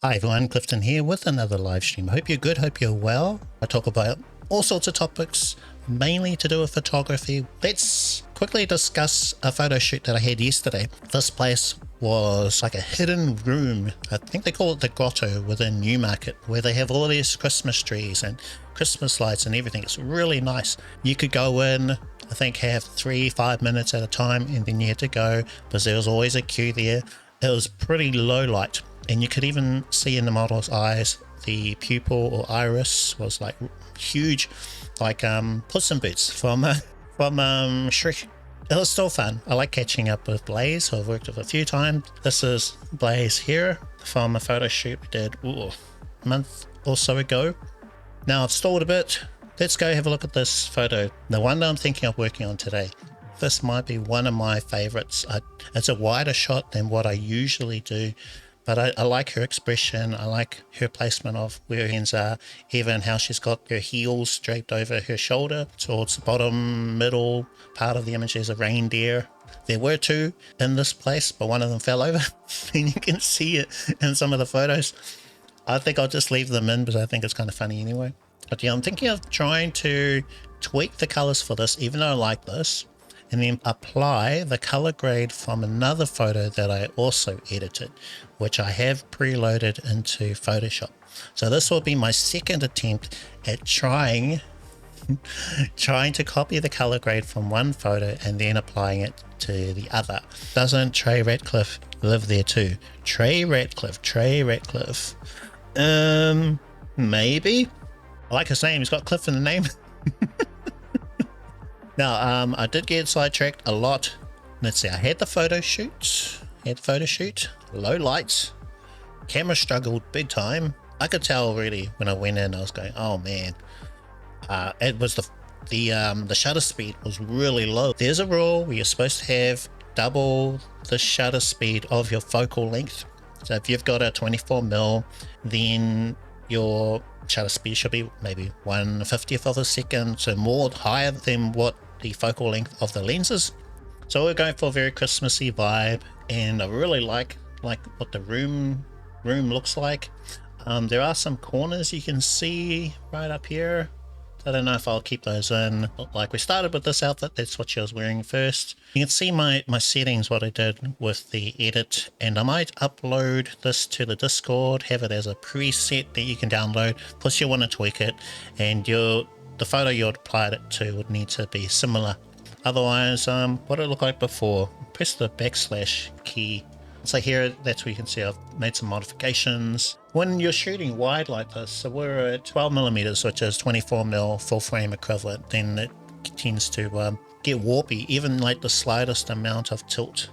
Hi everyone, Clifton here with another live stream. Hope you're good, hope you're well. I talk about all sorts of topics, mainly to do with photography. Let's quickly discuss a photo shoot that I had yesterday. This place was like a hidden room. I think they call it the Grotto within Newmarket, where they have all these Christmas trees and Christmas lights and everything. It's really nice. You could go in, I think have 3-5 minutes at a time, and then you had to go because there was always a queue there. It was pretty low light. And you could even see in the model's eyes, the pupil or iris was like huge, like Puss in Boots from Shrek. It was still fun. I like catching up with Blaise, who I've worked with a few times. This is Blaise here from a photo shoot we did a month or so ago. Now I've stalled a bit. Let's go have a look at this photo. The one that I'm thinking of working on today. This might be one of my favorites. It's a wider shot than what I usually do. But I like her expression. I like her placement of where her hands are, even how she's got her heels draped over her shoulder. Towards the bottom middle part of the image, there's a reindeer. There were two in this place, but one of them fell over, and you can see it in some of the photos. I think I'll just leave them in, because I think it's kind of funny anyway. But yeah, I'm thinking of trying to tweak the colors for this, even though I like this, and then apply the color grade from another photo that I also edited, which I have preloaded into Photoshop. So this will be my second attempt at trying to copy the color grade from one photo and then applying it to the other. Doesn't Trey Ratcliffe live there too? Trey Ratcliffe. Maybe. I like his name. He's got Cliff in the name. Now, I did get sidetracked a lot. Let's see, I had the photo shoot, low lights, camera struggled big time. I could tell really when I went in, I was going, oh man. It was the shutter speed was really low. There's a rule where you're supposed to have double the shutter speed of your focal length. So if you've got a 24mm, then your shutter speed should be maybe 1/50th of a second, so more higher than what the focal length of the lenses. So we're going for a very Christmassy vibe, and I really like what the room looks like. There are some corners you can see right up here. I don't know if I'll keep those in. Like, we started with this outfit, that's what she was wearing first. You can see my settings, what I did with the edit, and I might upload this to the Discord, have it as a preset that you can download. Plus you want to tweak it, and the photo you applied it to would need to be similar. Otherwise, what did it look like before? Press the backslash key. So here, that's where you can see I've made some modifications. When you're shooting wide like this, so we're at 12mm, which is 24mm full frame equivalent, then it tends to get warpy, even like the slightest amount of tilt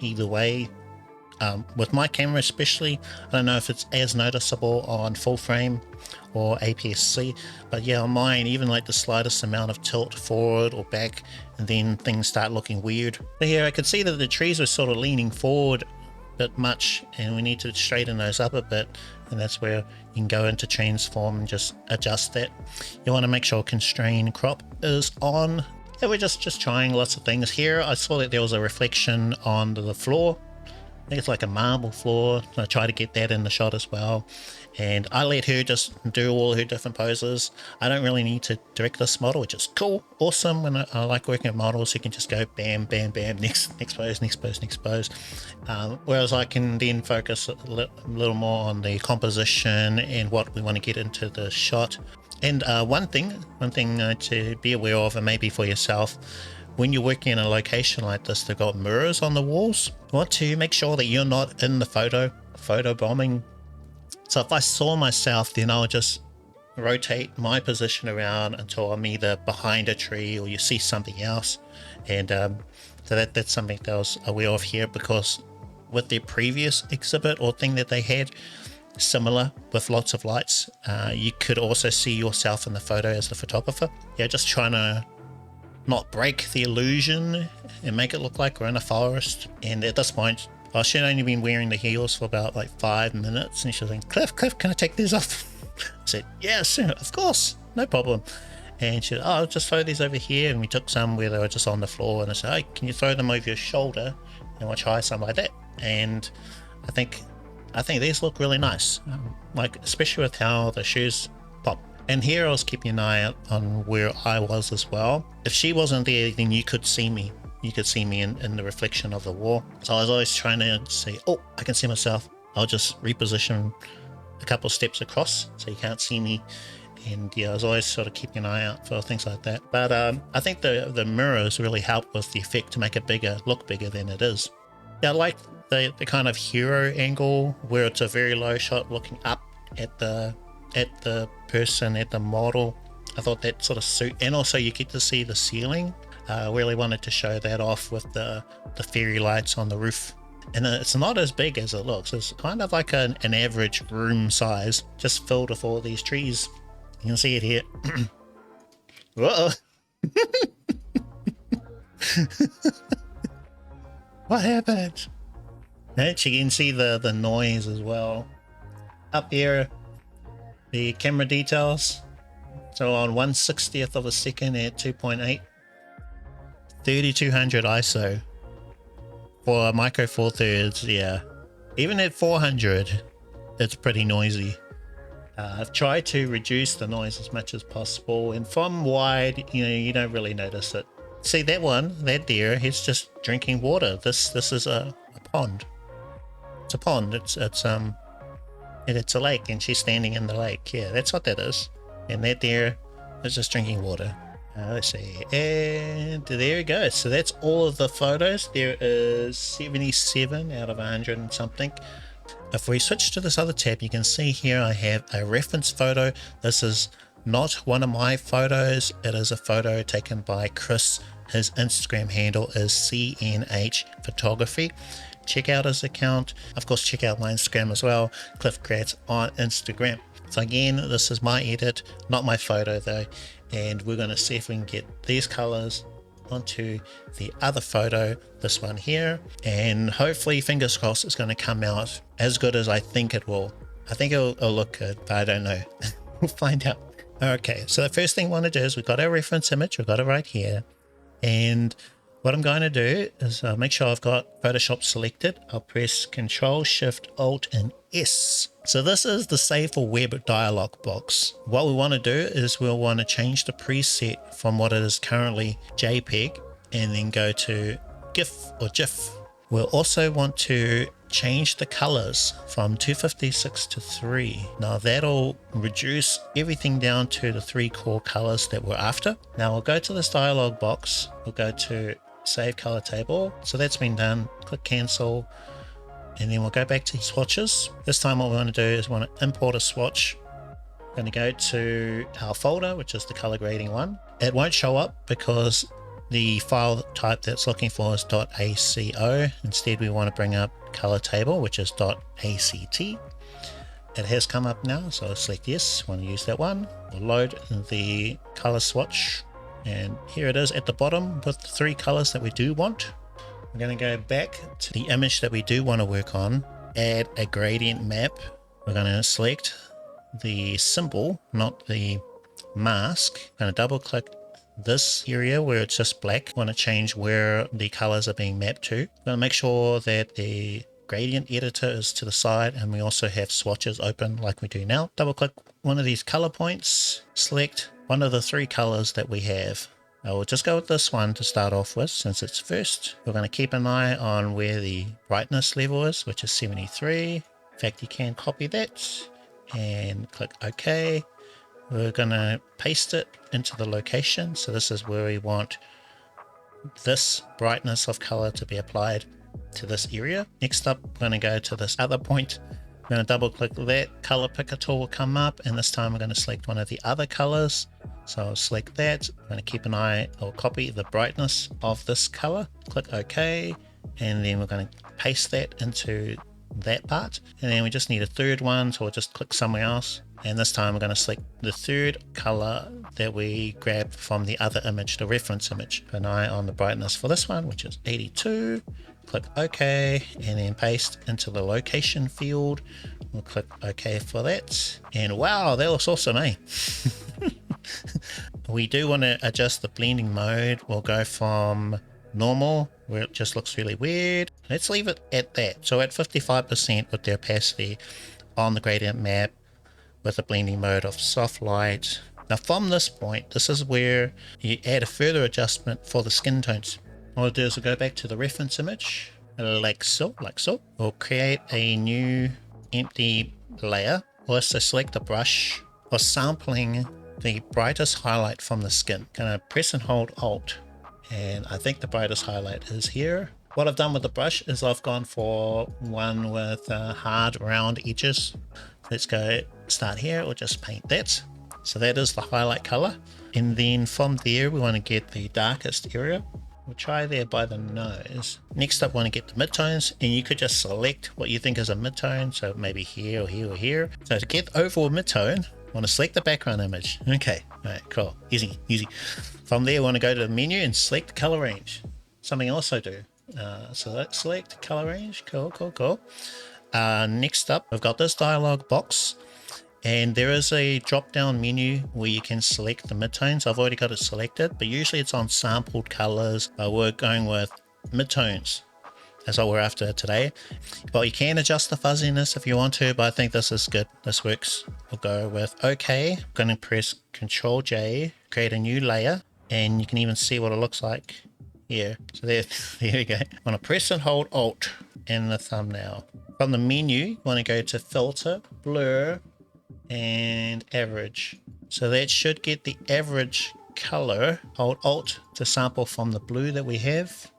either way. With my camera especially, I don't know if it's as noticeable on full frame or APS-C, but yeah, on mine, even like the slightest amount of tilt forward or back, and then things start looking weird. But here I could see that the trees were sort of leaning forward a bit much, and we need to straighten those up a bit, and that's where you can go into transform and just adjust that. You want to make sure constrain crop is on. Yeah, we're just trying lots of things. Here I saw that there was a reflection on the floor. I think it's like a marble floor. I try to get that in the shot as well, and I let her just do all her different poses. I don't really need to direct this model, which is cool, awesome. When I like working with models, you can just go bam, bam, bam, next pose. Whereas I can then focus a little more on the composition and what we want to get into the shot. And one thing to be aware of, and maybe for yourself, when you're working in a location like this, they've got mirrors on the walls. You want to make sure that you're not in the photo bombing. So if I saw myself, then I'll just rotate my position around until I'm either behind a tree or you see something else. And so that's something that I was aware of here, because with their previous exhibit or thing that they had, similar with lots of lights, you could also see yourself in the photo as the photographer. Yeah, just trying to not break the illusion and make it look like we're in a forest. And at this point, she'd only been wearing the heels for about like 5 minutes, and she was like, Cliff, can I take these off? I said, yes, of course, no problem. And she said, oh, I'll just throw these over here. And we took some where they were just on the floor, and I said, hey, can you throw them over your shoulder, and we'll try some like that. And I think I think these look really nice, like especially with how the shoes pop. And here I was keeping an eye out on where I was as well. If she wasn't there, then you could see me. You could see me in the reflection of the wall. So I was always trying to say, oh, I can see myself. I'll just reposition a couple steps across so you can't see me. And yeah, I was always sort of keeping an eye out for things like that. But I think the mirrors really help with the effect to make it bigger, look bigger than it is. Yeah, I like the kind of hero angle where it's a very low shot looking up at the person, at the model. I thought that sort of suit, and also you get to see the ceiling. Really wanted to show that off with the fairy lights on the roof. And it's not as big as it looks. It's kind of like an average room size, just filled with all these trees. You can see it here. Whoa. What happened? And you can see the noise as well. Up here, the camera details. So on 1/60th of a second at 2.8. 3200 ISO. For a micro four thirds, yeah. Even at 400, it's pretty noisy. I've tried to reduce the noise as much as possible, and from wide, you don't really notice it. See that one, that deer, he's just drinking water. This is a pond. It's a pond. It's a lake, and she's standing in the lake. Yeah, that's what that is. And that deer is just drinking water. Let's see, and there we go. So that's all of the photos. There is 77 out of 100 and something. If we switch to this other tab, you can see here I have a reference photo. This is not one of my photos. It is a photo taken by Chris. His Instagram handle is CNH Photography. Check out his account. Of course, check out my Instagram as well, Cliff Gratz on Instagram. So again, this is my edit, not my photo though. And we're going to see if we can get these colors onto the other photo, this one here, and hopefully, fingers crossed, it's going to come out as good as I think it will. I think it'll look good, but I don't know. We'll find out. Okay, so the first thing we want to do is we've got our reference image, we've got it right here, and what I'm going to do is make sure I've got Photoshop selected. I'll press Control Shift Alt and S. So this is the Save for Web dialog box. What we want to do is we'll want to change the preset from what it is currently JPEG and then go to GIF or GIF. We'll also want to change the colors from 256 to 3. Now that'll reduce everything down to the 3 core colors that we're after. Now we'll go to this dialog box. We'll go to Save Color Table. So that's been done. Click Cancel. And then we'll go back to swatches. This time what we want to do is we want to import a swatch. We're going to go to our folder, which is the color grading one. It won't show up because the file type that's looking for is .aco. Instead, we want to bring up color table, which is .act. It has come up now, so I'll select yes. Want to use that one. We'll load the color swatch, and here it is at the bottom with the 3 colors that we do want. We're going to go back to the image that we do want to work on, add a gradient map. We're going to select the symbol, not the mask. I'm going to double click this area where it's just black. I want to change where the colors are being mapped to. I'm going to make sure that the gradient editor is to the side, and we also have swatches open like we do now. Double click one of these color points, select one of the 3 colors that we have. I will just go with this one to start off with since it's first. We're going to keep an eye on where the brightness level is, which is 73. In fact, you can copy that and click OK. We're going to paste it into the location. So this is where we want this brightness of color to be applied to this area. Next up, we're going to go to this other point. We're going to double click that. Color picker tool will come up, and this time we're going to select one of the other colors. So I'll select that. I'm going to keep an eye or copy the brightness of this color. Click OK, and then we're going to paste that into that part. And then we just need a third one, so we'll just click somewhere else. And this time we're going to select the 3rd color that we grabbed from the other image, the reference image. Keep an eye on the brightness for this one, which is 82. Click OK, and then paste into the location field. We'll click OK for that. And wow, that looks awesome, eh? We do want to adjust the blending mode. We'll go from normal, where it just looks really weird. Let's leave it at that. So at 55% with the opacity on the gradient map with a blending mode of soft light. Now from this point, this is where you add a further adjustment for the skin tones. What I'll do is we'll go back to the reference image, like so. We'll create a new empty layer. We'll also select the brush for sampling the brightest highlight from the skin. Gonna press and hold Alt, and I think the brightest highlight is here. What I've done with the brush is I've gone for one with hard round edges. Let's go start here. We'll just paint that. So that is the highlight color. And then from there, we want to get the darkest area. We'll try there by the nose. Next up, we want to get the midtones, and you could just select what you think is a midtone. So maybe here or here or here. So to get the overall midtone, I want to select the background image. Okay, all right, cool, easy. From there, I want to go to the menu and select the color range. Something else I do. So let's select color range. Cool. Next up, we've got this dialog box, and there is a drop down menu where you can select the midtones. I've already got it selected, but usually it's on sampled colors. We're going with midtones. That's what we're after today. But you can adjust the fuzziness if you want to, but I think this is good. This works. We'll go with OK. I'm going to press Control J, create a new layer, and you can even see what it looks like here. So there we go. I want to press and hold Alt in the thumbnail. From the menu, you want to go to Filter, Blur, and Average. So that should get the average color. Hold Alt to sample from the blue that we have,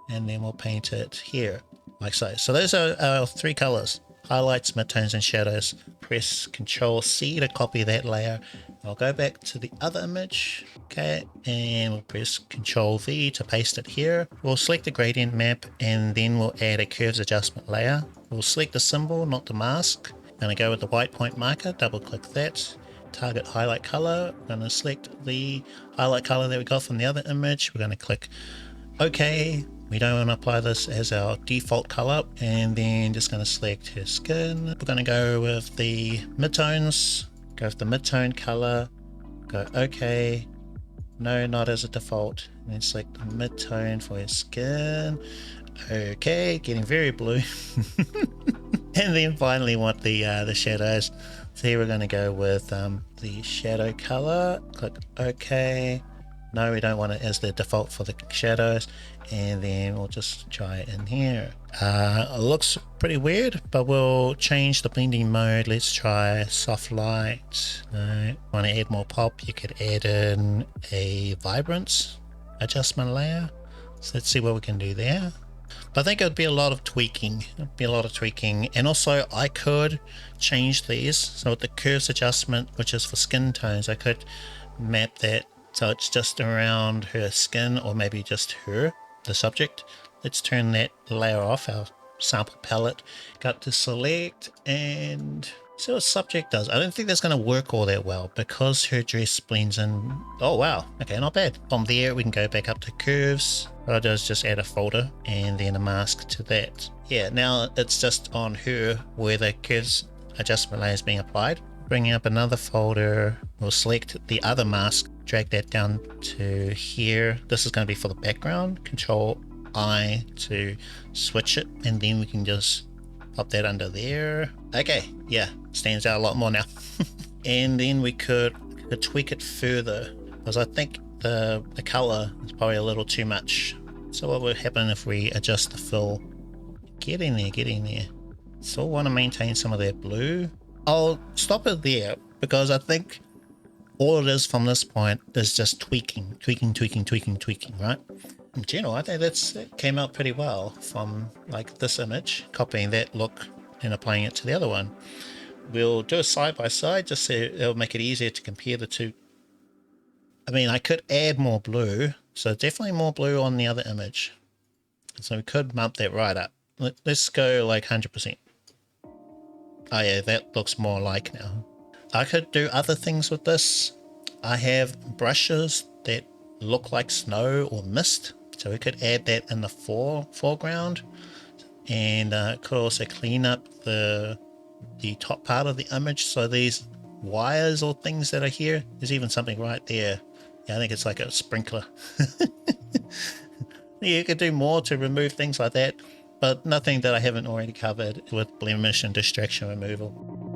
and then we'll paint it here like so. So those are our three colors: highlights, midtones, and shadows. Press Control C to copy that layer. I'll go back to the other image, okay, and we'll press Control V to paste it here. We'll select the gradient map, and then we'll add a curves adjustment layer. We'll select the symbol, not the mask. I'm going to go with the white point marker, double click that, target highlight color. I'm going to select the highlight color that we got from the other image. We're going to click OK. We don't want to apply this as our default color, and then just going to select her skin. We're going to go with the midtones, go with the midtone color, go OK. No, not as a default, and then select the midtone for her skin. Okay, getting very blue. And then finally want the shadows. So here we're going to go with the shadow color. Click OK. No, we don't want it as the default for the shadows. And then we'll just try it in here. It looks pretty weird, but we'll change the blending mode. Let's try soft light. No, want to add more pop? You could add in a vibrance adjustment layer. So let's see what we can do there. But I think it would be a lot of tweaking. And also I could change these. So with the curves adjustment, which is for skin tones, I could map that so it's just around her skin, or maybe just her, the subject. Let's turn that layer off, our sample palette. Got to select and see what subject does. I don't think that's going to work all that well because her dress blends in. Oh wow, okay, not bad. From there we can go back up to curves. What I'll do is just add a folder and then a mask to that. Yeah, now it's just on her where the curves adjustment layer is being applied. Bringing up another folder, we'll select the other mask, drag that down to here. This is going to be for the background. Control I to switch it, and then we can just pop that under there. Okay, yeah, stands out a lot more now. And then we could tweak it further, because I think the color is probably a little too much. So what would happen if we adjust the fill? Get in there. Still want to maintain some of that blue. I'll stop it there because I think all it is from this point is just tweaking, right? In general, I think that came out pretty well from like this image, copying that look and applying it to the other one. We'll do a side by side just so it'll make it easier to compare the two. I mean, I could add more blue, so definitely more blue on the other image. So we could bump that right up. Let's go like 100%. Oh yeah, that looks more like now. I could do other things with this. I have brushes that look like snow or mist, so we could add that in the foreground, and could also clean up the top part of the image. So these wires or things that are here, there's even something right there. Yeah, I think it's like a sprinkler. You could do more to remove things like that, but nothing that I haven't already covered with blemish and distraction removal.